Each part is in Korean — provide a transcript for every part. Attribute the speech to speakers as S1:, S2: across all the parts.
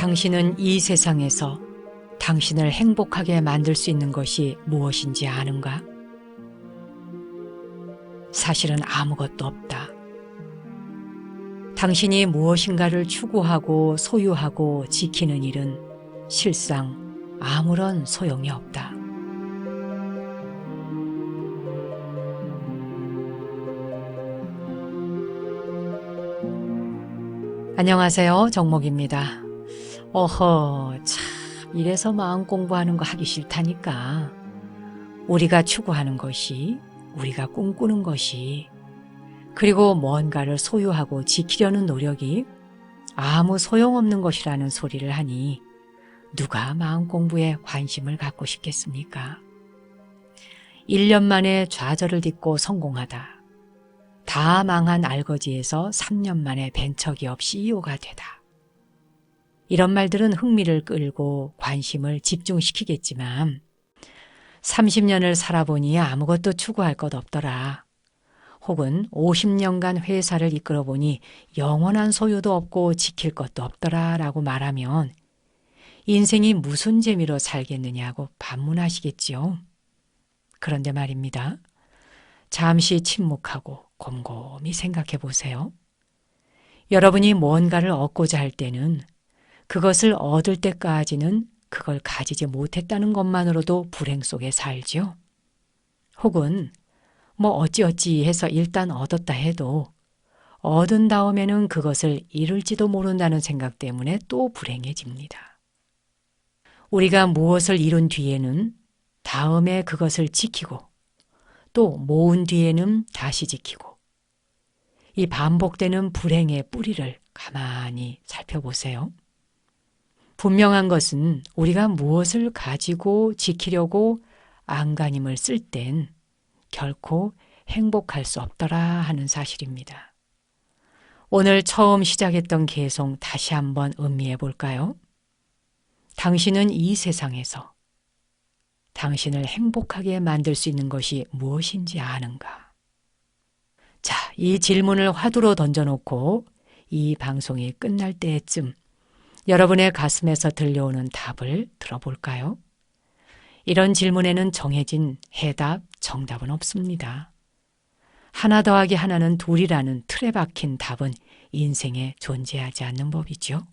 S1: 당신은 이 세상에서 당신을 행복하게 만들 수 있는 것이 무엇인지 아는가? 사실은 아무것도 없다. 당신이 무엇인가를 추구하고 소유하고 지키는 일은 실상 아무런 소용이 없다. 안녕하세요. 정목입니다. 참 이래서 마음 공부하는 거 하기 싫다니까. 우리가 추구하는 것이, 우리가 꿈꾸는 것이, 그리고 뭔가를 소유하고 지키려는 노력이 아무 소용없는 것이라는 소리를 하니 누가 마음 공부에 관심을 갖고 싶겠습니까? 1년 만에 좌절을 딛고 성공하다. 다 망한 알거지에서 3년 만에 벤처기업 CEO가 되다. 이런 말들은 흥미를 끌고 관심을 집중시키겠지만 30년을 살아보니 아무것도 추구할 것 없더라. 혹은 50년간 회사를 이끌어보니 영원한 소유도 없고 지킬 것도 없더라 라고 말하면 인생이 무슨 재미로 살겠느냐고 반문하시겠지요. 그런데 말입니다. 잠시 침묵하고 곰곰이 생각해 보세요. 여러분이 뭔가를 얻고자 할 때는 그것을 얻을 때까지는 그걸 가지지 못했다는 것만으로도 불행 속에 살죠. 혹은 어찌어찌 해서 일단 얻었다 해도 얻은 다음에는 그것을 잃을지도 모른다는 생각 때문에 또 불행해집니다. 우리가 무엇을 이룬 뒤에는 다음에 그것을 지키고 또 모은 뒤에는 다시 지키고 이 반복되는 불행의 뿌리를 가만히 살펴보세요. 분명한 것은 우리가 무엇을 가지고 지키려고 안간힘을 쓸 땐 결코 행복할 수 없더라 하는 사실입니다. 오늘 처음 시작했던 개송 다시 한번 음미해 볼까요? 당신은 이 세상에서 당신을 행복하게 만들 수 있는 것이 무엇인지 아는가? 자, 이 질문을 화두로 던져놓고 이 방송이 끝날 때쯤 여러분의 가슴에서 들려오는 답을 들어볼까요? 이런 질문에는 정해진 해답, 정답은 없습니다. 하나 더하기 하나는 둘이라는 틀에 박힌 답은 인생에 존재하지 않는 법이죠.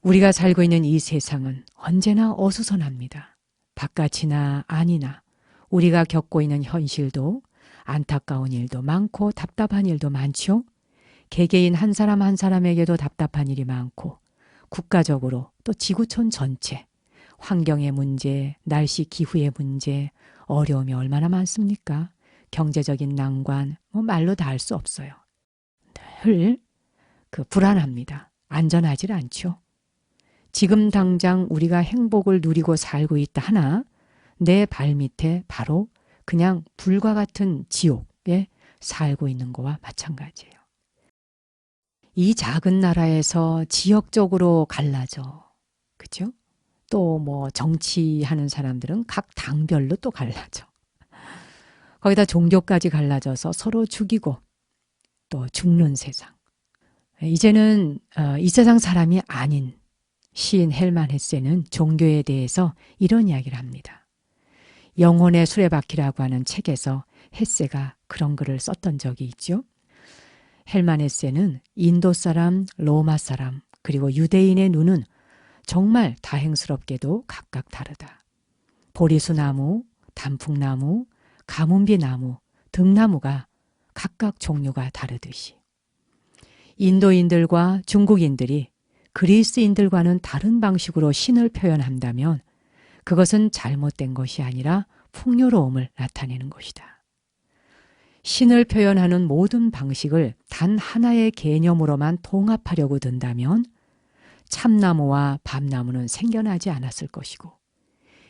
S1: 우리가 살고 있는 이 세상은 언제나 어수선합니다. 바깥이나 안이나 우리가 겪고 있는 현실도 안타까운 일도 많고 답답한 일도 많죠. 개개인 한 사람 한 사람에게도 답답한 일이 많고 국가적으로 또 지구촌 전체 환경의 문제, 날씨 기후의 문제, 어려움이 얼마나 많습니까? 경제적인 난관, 말로 다 할 수 없어요. 늘 불안합니다. 안전하질 않죠. 지금 당장 우리가 행복을 누리고 살고 있다 하나 내 발밑에 바로 그냥 불과 같은 지옥에 살고 있는 거와 마찬가지예요. 이 작은 나라에서 지역적으로 갈라져. 그죠? 또 정치하는 사람들은 각 당별로 또 갈라져. 거기다 종교까지 갈라져서 서로 죽이고 또 죽는 세상. 이제는 이 세상 사람이 아닌 시인 헬만 헤세는 종교에 대해서 이런 이야기를 합니다. 영혼의 수레바퀴라고 하는 책에서 헤세가 그런 글을 썼던 적이 있죠. 헬만 헤세는 인도 사람, 로마 사람, 그리고 유대인의 눈은 정말 다행스럽게도 각각 다르다. 보리수나무, 단풍나무, 가문비나무, 등나무가 각각 종류가 다르듯이 인도인들과 중국인들이 그리스인들과는 다른 방식으로 신을 표현한다면 그것은 잘못된 것이 아니라 풍요로움을 나타내는 것이다. 신을 표현하는 모든 방식을 단 하나의 개념으로만 통합하려고 든다면 참나무와 밤나무는 생겨나지 않았을 것이고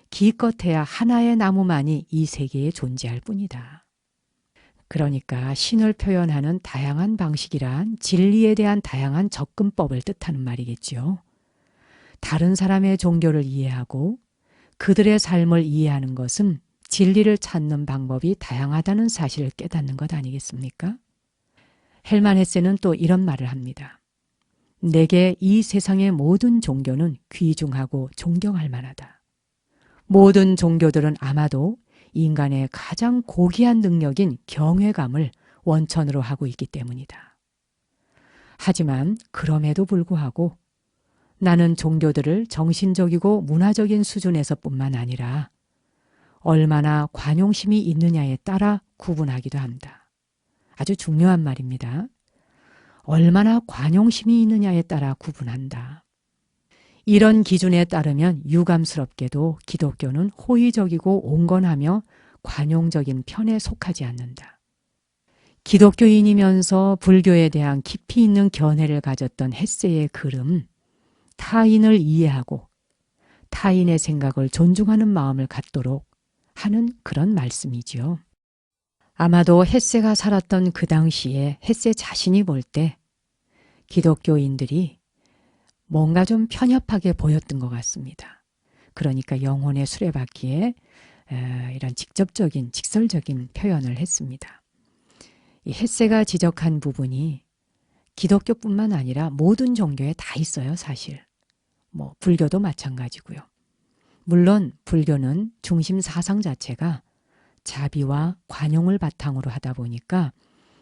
S1: 기껏해야 하나의 나무만이 이 세계에 존재할 뿐이다. 그러니까 신을 표현하는 다양한 방식이란 진리에 대한 다양한 접근법을 뜻하는 말이겠죠. 다른 사람의 종교를 이해하고 그들의 삶을 이해하는 것은 진리를 찾는 방법이 다양하다는 사실을 깨닫는 것 아니겠습니까? 헬만 헤세는 또 이런 말을 합니다. 내게 이 세상의 모든 종교는 귀중하고 존경할 만하다. 모든 종교들은 아마도 인간의 가장 고귀한 능력인 경외감을 원천으로 하고 있기 때문이다. 하지만 그럼에도 불구하고 나는 종교들을 정신적이고 문화적인 수준에서뿐만 아니라 얼마나 관용심이 있느냐에 따라 구분하기도 한다. 아주 중요한 말입니다. 얼마나 관용심이 있느냐에 따라 구분한다. 이런 기준에 따르면 유감스럽게도 기독교는 호의적이고 온건하며 관용적인 편에 속하지 않는다. 기독교인이면서 불교에 대한 깊이 있는 견해를 가졌던 헤세의 글은 타인을 이해하고 타인의 생각을 존중하는 마음을 갖도록 하는 그런 말씀이지요. 아마도 헤세가 살았던 그 당시에 헤세 자신이 볼 때 기독교인들이 뭔가 좀 편협하게 보였던 것 같습니다. 그러니까 영혼의 수레바퀴에 이런 직접적인 직설적인 표현을 했습니다. 이 헤세가 지적한 부분이 기독교뿐만 아니라 모든 종교에 다 있어요, 사실. 불교도 마찬가지고요. 물론 불교는 중심 사상 자체가 자비와 관용을 바탕으로 하다 보니까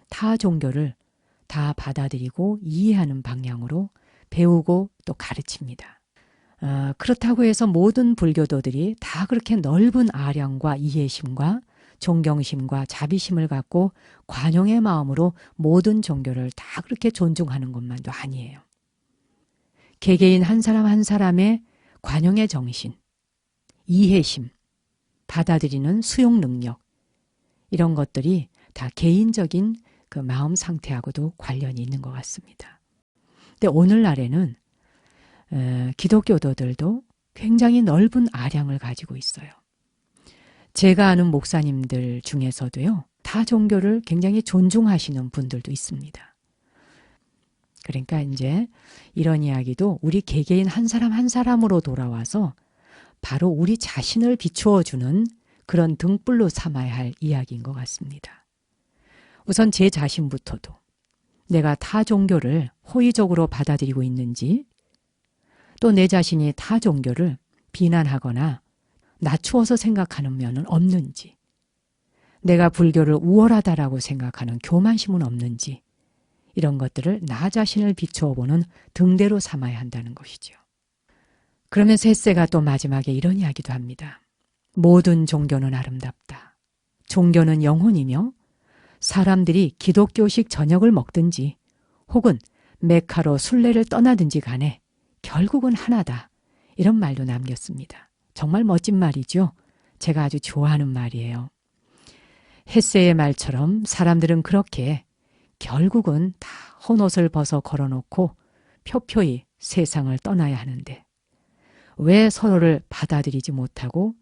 S1: 타 종교를 다 받아들이고 이해하는 방향으로 배우고 또 가르칩니다. 그렇다고 해서 모든 불교도들이 다 그렇게 넓은 아량과 이해심과 존경심과 자비심을 갖고 관용의 마음으로 모든 종교를 다 그렇게 존중하는 것만도 아니에요. 개개인 한 사람 한 사람의 관용의 정신, 이해심, 받아들이는 수용 능력 이런 것들이 다 개인적인 그 마음 상태하고도 관련이 있는 것 같습니다. 근데 오늘날에는 기독교도들도 굉장히 넓은 아량을 가지고 있어요. 제가 아는 목사님들 중에서도요. 타 종교를 굉장히 존중하시는 분들도 있습니다. 그러니까 이제 이런 이야기도 우리 개개인 한 사람 한 사람으로 돌아와서 바로 우리 자신을 비추어주는 그런 등불로 삼아야 할 이야기인 것 같습니다. 우선 제 자신부터도 내가 타 종교를 호의적으로 받아들이고 있는지 또 내 자신이 타 종교를 비난하거나 낮추어서 생각하는 면은 없는지 내가 불교를 우월하다라고 생각하는 교만심은 없는지 이런 것들을 나 자신을 비추어 보는 등대로 삼아야 한다는 것이죠. 그러면서 햇새가 또 마지막에 이런 이야기도 합니다. 모든 종교는 아름답다. 종교는 영혼이며 사람들이 기독교식 저녁을 먹든지 혹은 메카로 순례를 떠나든지 간에 결국은 하나다. 이런 말도 남겼습니다. 정말 멋진 말이죠. 제가 아주 좋아하는 말이에요. 햇새의 말처럼 사람들은 그렇게 결국은 다 헌옷을 벗어 걸어놓고 표표히 세상을 떠나야 하는데 왜 서로를 받아들이지 못하고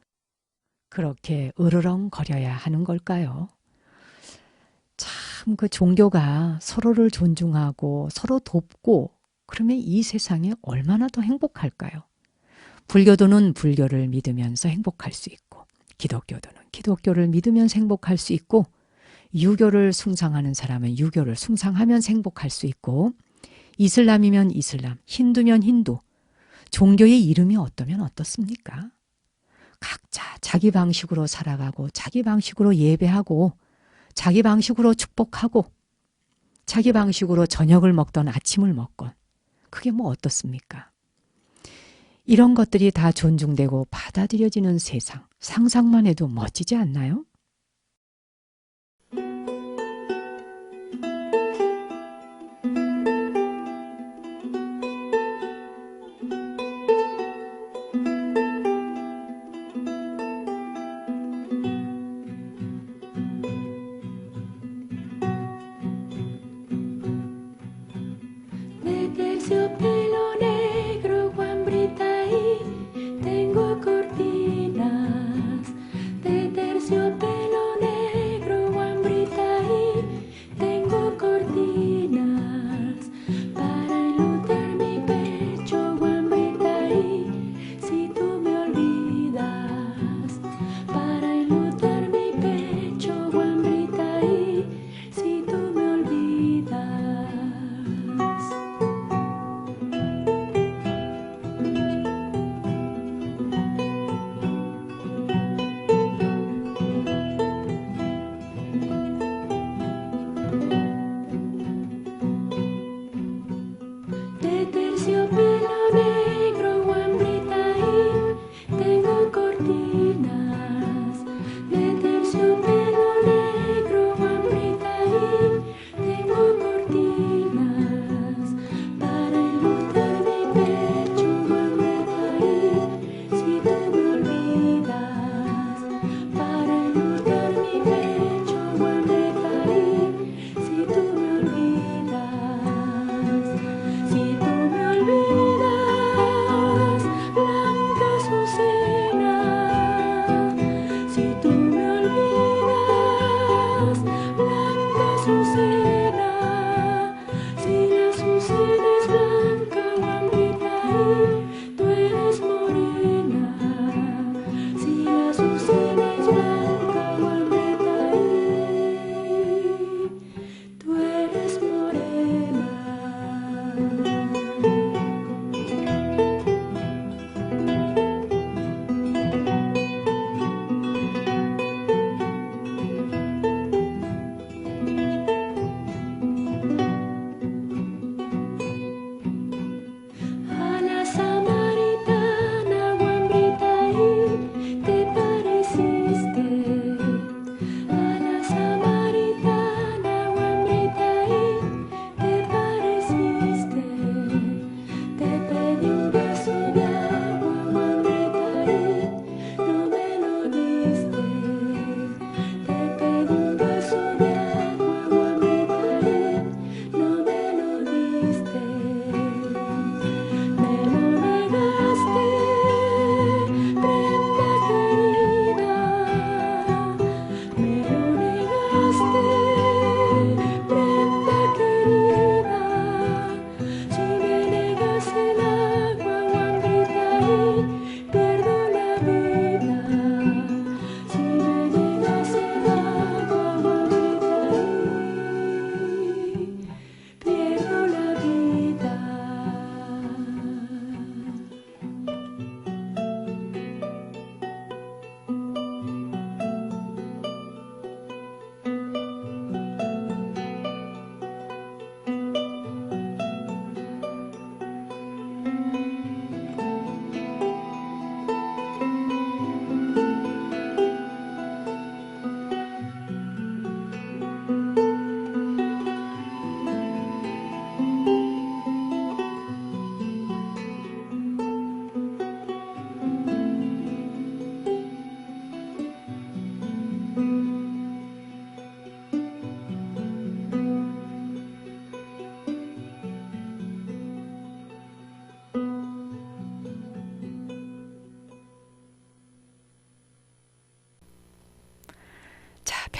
S1: 그렇게 으르렁거려야 하는 걸까요? 참 그 종교가 서로를 존중하고 서로 돕고 그러면 이 세상이 얼마나 더 행복할까요? 불교도는 불교를 믿으면서 행복할 수 있고 기독교도는 기독교를 믿으면서 행복할 수 있고 유교를 숭상하는 사람은 유교를 숭상하면서 행복할 수 있고 이슬람이면 이슬람, 힌두면 힌두, 종교의 이름이 어떠면 어떻습니까? 각자 자기 방식으로 살아가고 자기 방식으로 예배하고 자기 방식으로 축복하고 자기 방식으로 저녁을 먹던 아침을 먹건 그게 뭐 어떻습니까? 이런 것들이 다 존중되고 받아들여지는 세상, 상상만 해도 멋지지 않나요?
S2: De terciopelo negro, guambrita y tengo cortinas de terciopelo.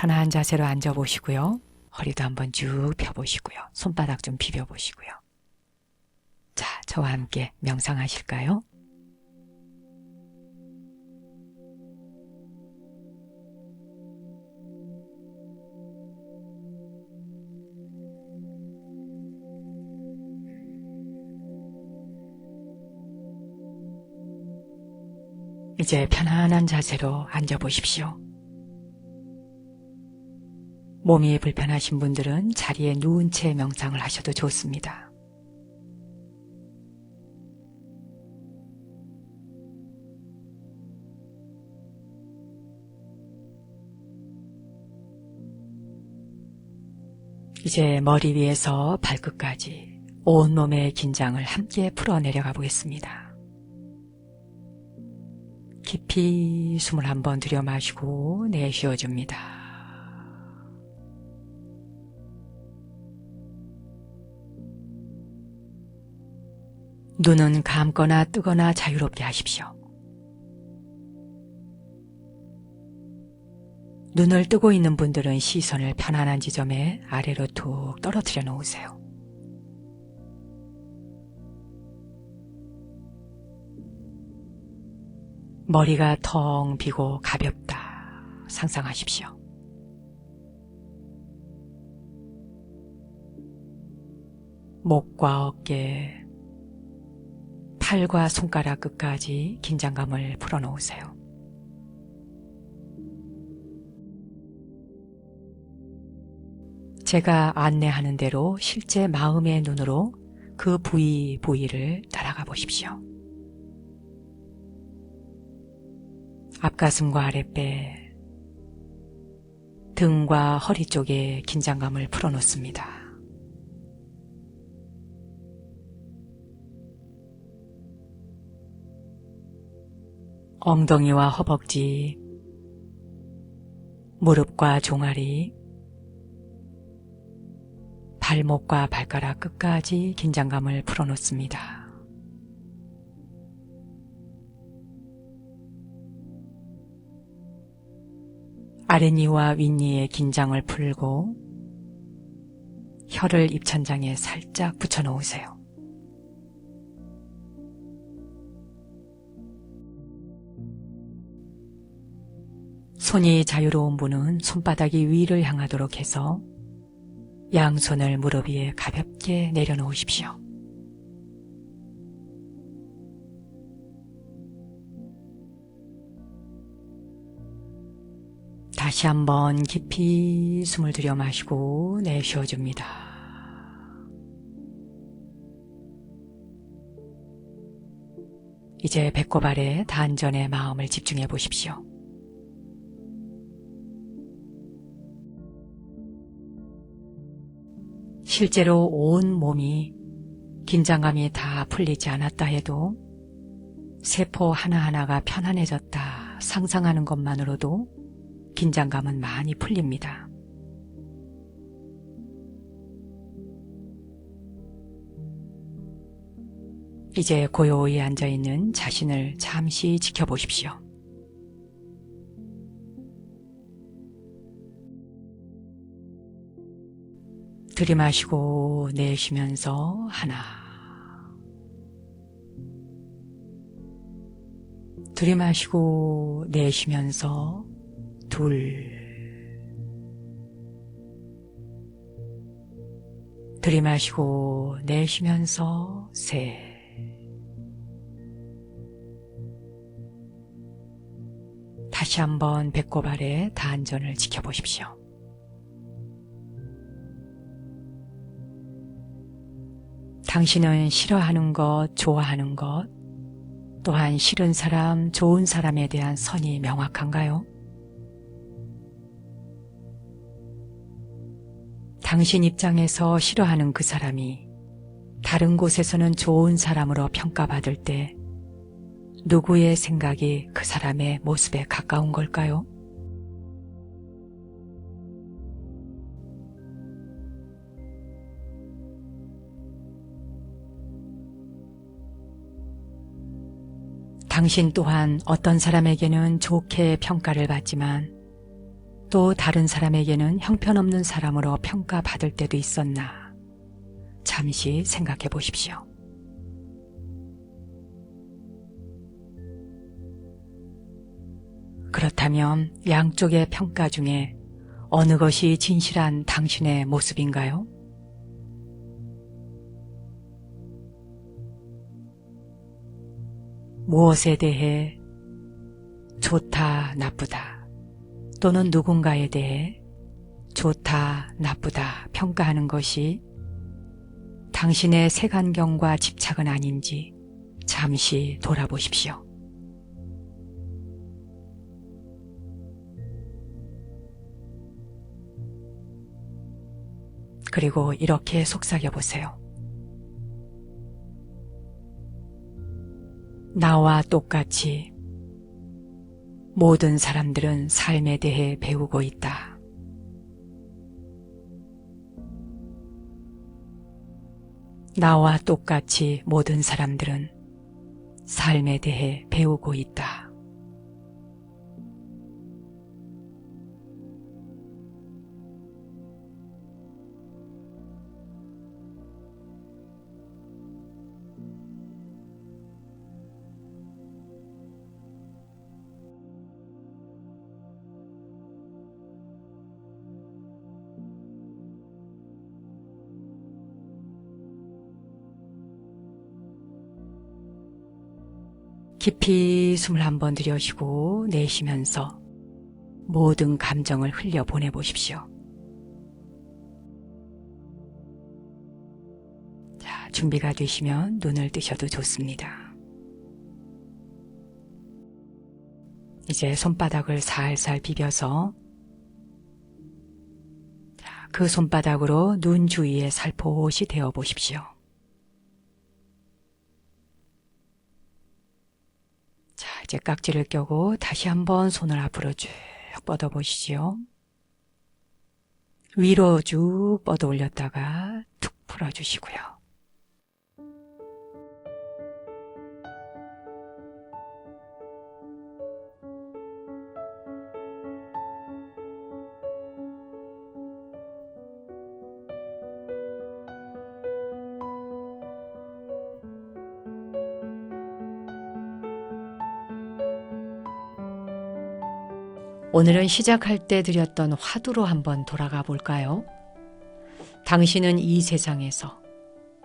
S1: 편한 자세로 앉아보시고요. 허리도 한번 쭉 펴보시고요. 손바닥 좀 비벼보시고요. 자, 저와 함께 명상하실까요? 이제 편안한 자세로 앉아보십시오. 몸이 불편하신 분들은 자리에 누운 채 명상을 하셔도 좋습니다. 이제 머리 위에서 발끝까지 온몸의 긴장을 함께 풀어 내려가 보겠습니다. 깊이 숨을 한번 들여 마시고 내쉬어줍니다. 눈은 감거나 뜨거나 자유롭게 하십시오. 눈을 뜨고 있는 분들은 시선을 편안한 지점에 아래로 툭 떨어뜨려 놓으세요. 머리가 텅 비고 가볍다 상상하십시오. 목과 어깨, 팔과 손가락 끝까지 긴장감을 풀어놓으세요. 제가 안내하는 대로 실제 마음의 눈으로 그 부위를 따라가 보십시오. 앞가슴과 아랫배, 등과 허리 쪽에 긴장감을 풀어놓습니다. 엉덩이와 허벅지, 무릎과 종아리, 발목과 발가락 끝까지 긴장감을 풀어놓습니다. 아랫니와 윗니의 긴장을 풀고 혀를 입천장에 살짝 붙여놓으세요. 손이 자유로운 분은 손바닥이 위를 향하도록 해서 양손을 무릎 위에 가볍게 내려놓으십시오. 다시 한번 깊이 숨을 들여 마시고 내쉬어줍니다. 이제 배꼽 아래 단전에 마음을 집중해 보십시오. 실제로 온 몸이 긴장감이 다 풀리지 않았다 해도 세포 하나하나가 편안해졌다 상상하는 것만으로도 긴장감은 많이 풀립니다. 이제 고요히 앉아있는 자신을 잠시 지켜보십시오. 들이마시고 내쉬면서 하나, 들이마시고 내쉬면서 둘, 들이마시고 내쉬면서 셋, 다시 한번 배꼽 아래 단전을 지켜보십시오. 당신은 싫어하는 것, 좋아하는 것, 또한 싫은 사람, 좋은 사람에 대한 선이 명확한가요? 당신 입장에서 싫어하는 그 사람이 다른 곳에서는 좋은 사람으로 평가받을 때 누구의 생각이 그 사람의 모습에 가까운 걸까요? 당신 또한 어떤 사람에게는 좋게 평가를 받지만 또 다른 사람에게는 형편없는 사람으로 평가받을 때도 있었나? 잠시 생각해 보십시오. 그렇다면 양쪽의 평가 중에 어느 것이 진실한 당신의 모습인가요? 무엇에 대해 좋다, 나쁘다 또는 누군가에 대해 좋다, 나쁘다 평가하는 것이 당신의 색안경과 집착은 아닌지 잠시 돌아보십시오. 그리고 이렇게 속삭여 보세요. 나와 똑같이 모든 사람들은 삶에 대해 배우고 있다. 나와 똑같이 모든 사람들은 삶에 대해 배우고 있다. 깊이 숨을 한번 들여쉬고 내쉬면서 모든 감정을 흘려 보내보십시오. 자, 준비가 되시면 눈을 뜨셔도 좋습니다. 이제 손바닥을 살살 비벼서 그 손바닥으로 눈 주위에 살포시 대어 보십시오. 자, 이제 깍지를 껴고 다시 한번 손을 앞으로 쭉 뻗어 보시죠. 위로 쭉 뻗어 올렸다가 툭 풀어주시고요. 오늘은 시작할 때 드렸던 화두로 한번 돌아가 볼까요? 당신은 이 세상에서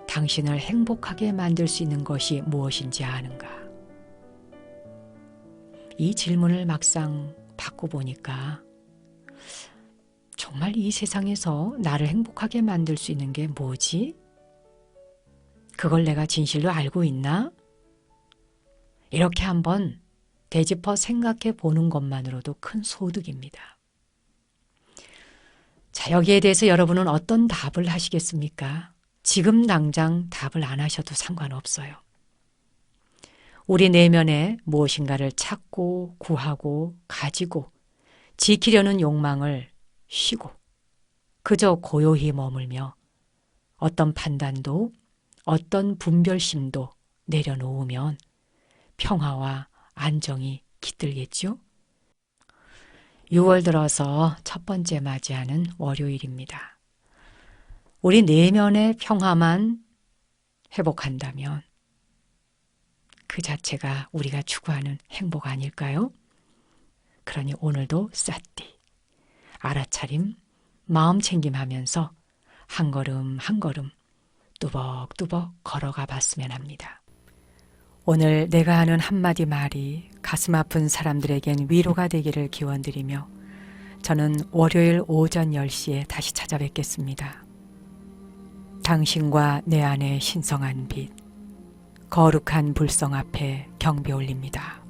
S1: 당신을 행복하게 만들 수 있는 것이 무엇인지 아는가? 이 질문을 막상 받고 보니까 정말 이 세상에서 나를 행복하게 만들 수 있는 게 뭐지? 그걸 내가 진실로 알고 있나? 이렇게 한번 되짚어 생각해 보는 것만으로도 큰 소득입니다. 자, 여기에 대해서 여러분은 어떤 답을 하시겠습니까? 지금 당장 답을 안 하셔도 상관없어요. 우리 내면에 무엇인가를 찾고 구하고 가지고 지키려는 욕망을 쉬고 그저 고요히 머물며 어떤 판단도 어떤 분별심도 내려놓으면 평화와 안정이 깃들겠죠? 6월 들어서 첫 번째 맞이하는 월요일입니다. 우리 내면의 평화만 회복한다면 그 자체가 우리가 추구하는 행복 아닐까요? 그러니 오늘도 쌌디, 알아차림, 마음 챙김하면서 한 걸음 한 걸음 뚜벅뚜벅 걸어가 봤으면 합니다. 오늘 내가 하는 한마디 말이 가슴 아픈 사람들에겐 위로가 되기를 기원드리며 저는 월요일 오전 10시에 다시 찾아뵙겠습니다. 당신과 내 안의 신성한 빛, 거룩한 불성 앞에 경배 올립니다.